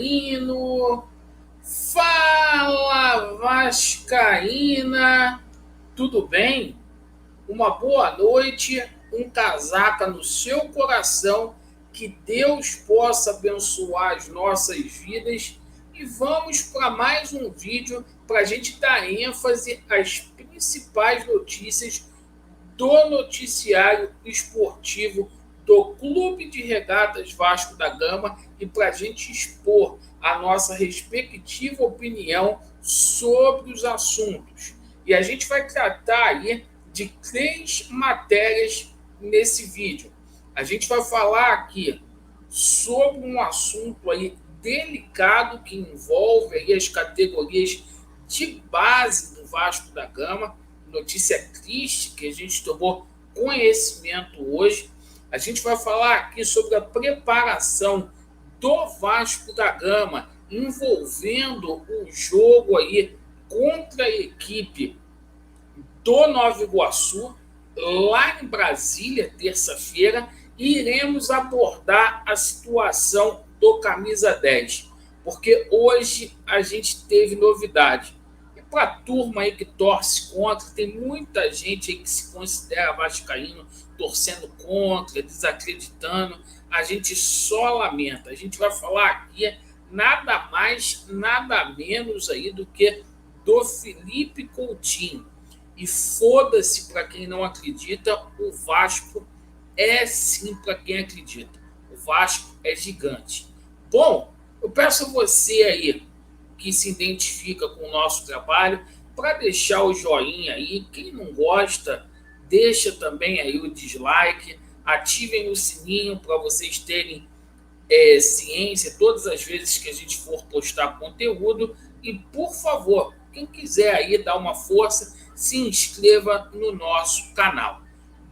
vascaíno, fala vascaína, tudo bem? Uma boa noite, um casaca no seu coração, que Deus possa abençoar as nossas vidas e vamos para mais um vídeo para a gente dar ênfase às principais notícias do noticiário esportivo do Clube de Regatas Vasco da Gama e para a gente expor a nossa respectiva opinião sobre os assuntos. E a gente vai tratar aí de 3 matérias nesse vídeo. A gente vai falar aqui sobre um assunto aí delicado que envolve aí as categorias de base do Vasco da Gama. Notícia triste que a gente tomou conhecimento hoje. A gente vai falar aqui sobre a preparação do Vasco da Gama envolvendo o jogo aí contra a equipe do Nova Iguaçu, lá em Brasília, terça-feira, e iremos abordar a situação do camisa 10, porque hoje a gente teve novidade. E para a turma aí que torce contra, tem muita gente aí que se considera vascaíno torcendo contra, desacreditando, a gente só lamenta. A gente vai falar aqui nada mais, nada menos aí do que do Felipe Coutinho. E foda-se para quem não acredita, o Vasco é sim para quem acredita. O Vasco é gigante. Bom, eu peço a você aí que se identifica com o nosso trabalho para deixar o joinha aí. Quem não gosta, deixa também aí o dislike. Ativem o sininho para vocês terem ciência todas as vezes que a gente for postar conteúdo. E, por favor, quem quiser aí dar uma força, se inscreva no nosso canal.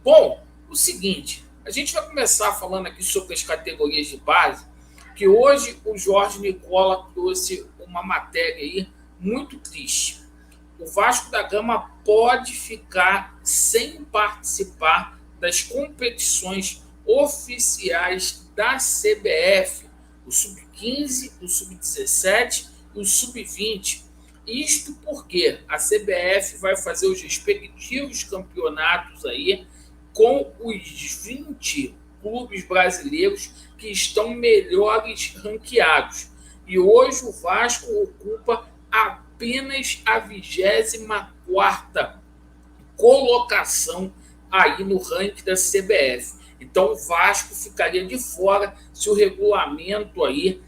Bom, o seguinte, a gente vai começar falando aqui sobre as categorias de base, que hoje o Jorge Nicola trouxe uma matéria aí muito triste. O Vasco da Gama pode ficar sem participar das competições oficiais da CBF, o Sub-15, o Sub-17 e o Sub-20. Isto porque a CBF vai fazer os respectivos campeonatos aí com os 20 clubes brasileiros que estão melhores ranqueados. E hoje o Vasco ocupa apenas a 24ª colocação aí no ranking da CBF. Então o Vasco ficaria de fora se o regulamento aí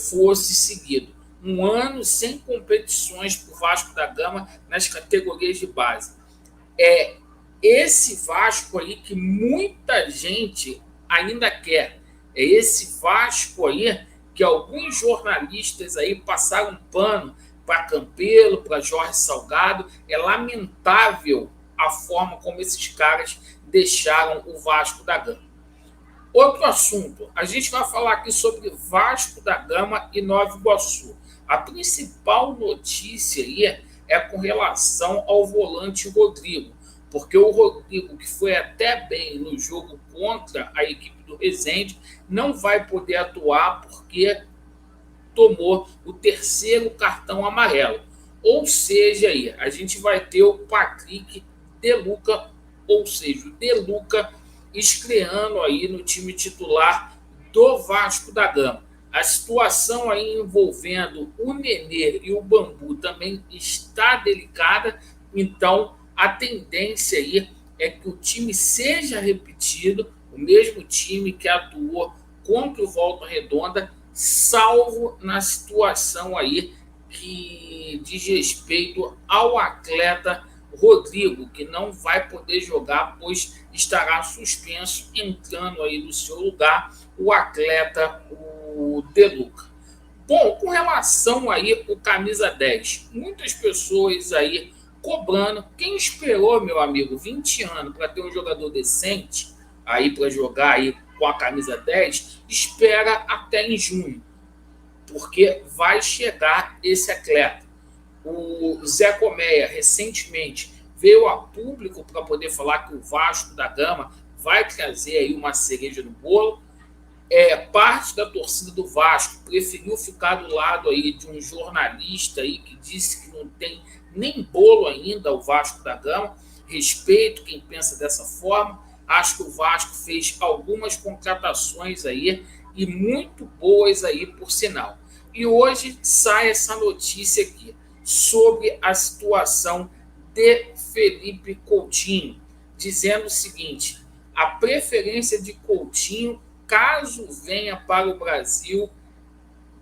fosse seguido. Um ano sem competições para o Vasco da Gama nas categorias de base. É esse Vasco aí que muita gente ainda quer. É esse Vasco aí que alguns jornalistas aí passaram pano para Campelo, para Jorge Salgado. É lamentável a forma como esses caras deixaram o Vasco da Gama. Outro assunto, a gente vai falar aqui sobre Vasco da Gama e Nova Iguaçu. A principal notícia aí é com relação ao volante Rodrigo, porque o Rodrigo, que foi até bem no jogo contra a equipe do Resende, não vai poder atuar porque tomou o 3º cartão amarelo. Ou seja, aí, a gente vai ter o Patrick De Luca, ou seja, o De Luca estreando aí no time titular do Vasco da Gama. A situação aí envolvendo o Nenê e o Bambu também está delicada, então a tendência aí é que o time seja repetido, o mesmo time que atuou contra o Volta Redonda, salvo na situação aí que diz respeito ao atleta Rodrigo, que não vai poder jogar, pois estará suspenso, entrando aí no seu lugar o atleta, o De Luca. Bom, com relação aí o camisa 10, muitas pessoas aí cobrando. Quem esperou, meu amigo, 20 anos para ter um jogador decente aí para jogar aí com a camisa 10, espera até em junho, porque vai chegar esse atleta. O Zé Colmeia, recentemente, veio a público para poder falar que o Vasco da Gama vai trazer aí uma cereja no bolo. parte da torcida do Vasco preferiu ficar do lado aí de um jornalista aí que disse que não tem nem bolo ainda o Vasco da Gama. Respeito quem pensa dessa forma. Acho que o Vasco fez algumas contratações aí e muito boas aí, por sinal. E hoje sai essa notícia aqui sobre a situação de Felipe Coutinho, dizendo o seguinte: a preferência de Coutinho, caso venha para o Brasil,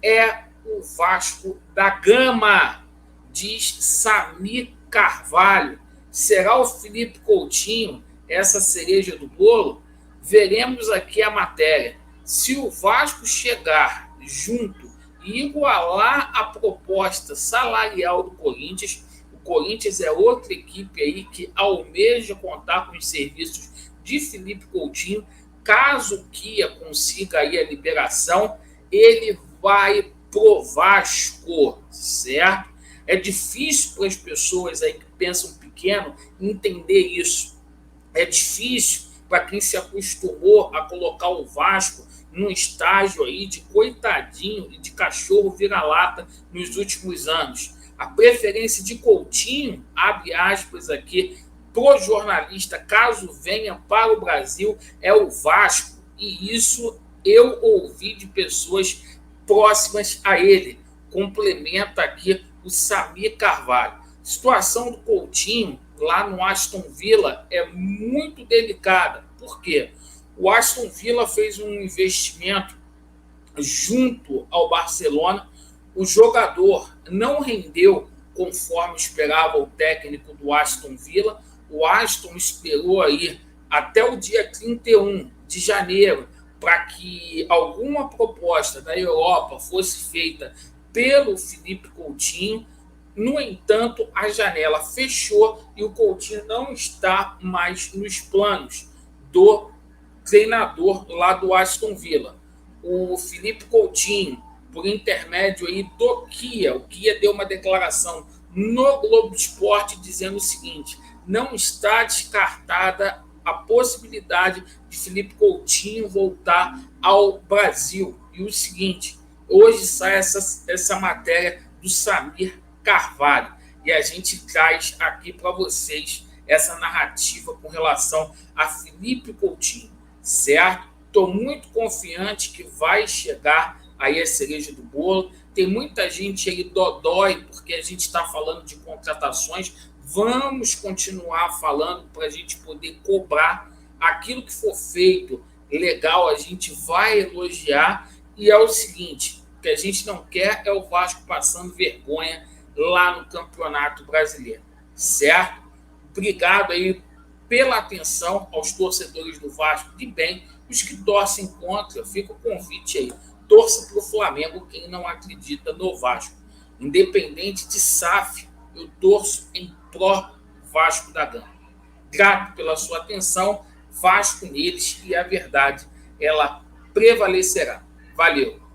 é o Vasco da Gama, diz Samir Carvalho. Será o Felipe Coutinho essa cereja do bolo? Veremos aqui a matéria. Se o Vasco chegar junto e igualar a proposta salarial do Corinthians, o Corinthians é outra equipe aí que almeja contar com os serviços de Felipe Coutinho. Caso o Kia consiga aí a liberação, ele vai pro Vasco, certo? É difícil para as pessoas aí que pensam pequeno entender isso. É difícil para quem se acostumou a colocar o Vasco num estágio aí de coitadinho e de cachorro vira-lata nos últimos anos. A preferência de Coutinho, abre aspas aqui, pro jornalista, caso venha para o Brasil, é o Vasco. E isso eu ouvi de pessoas próximas a ele. Complementa aqui o Samir Carvalho. Situação do Coutinho lá no Aston Villa é muito delicada. Por quê? O Aston Villa fez um investimento junto ao Barcelona. O jogador não rendeu conforme esperava o técnico do Aston Villa. O Aston esperou aí até o dia 31 de janeiro para que alguma proposta da Europa fosse feita pelo Felipe Coutinho. No entanto, a janela fechou e o Coutinho não está mais nos planos do treinador lá do Aston Villa. O Felipe Coutinho, por intermédio aí do Kia, o Kia deu uma declaração no Globo Esporte dizendo o seguinte: não está descartada a possibilidade de Felipe Coutinho voltar ao Brasil. E o seguinte, hoje sai essa matéria do Samir Carvalho e a gente traz aqui para vocês essa narrativa com relação a Felipe Coutinho, certo? Estou muito confiante que vai chegar aí a cereja do bolo. Tem muita gente aí dodói porque a gente está falando de contratações. Vamos continuar falando para a gente poder cobrar aquilo que for feito legal, a gente vai elogiar. E é o seguinte, o que a gente não quer é o Vasco passando vergonha lá no Campeonato Brasileiro, certo? Obrigado aí pela atenção aos torcedores do Vasco de bem, os que torcem contra, fica o convite aí, torça para o Flamengo quem não acredita no Vasco. Independente de SAF, eu torço em pró Vasco da Gama. Grato pela sua atenção, Vasco neles, e a verdade, ela prevalecerá. Valeu!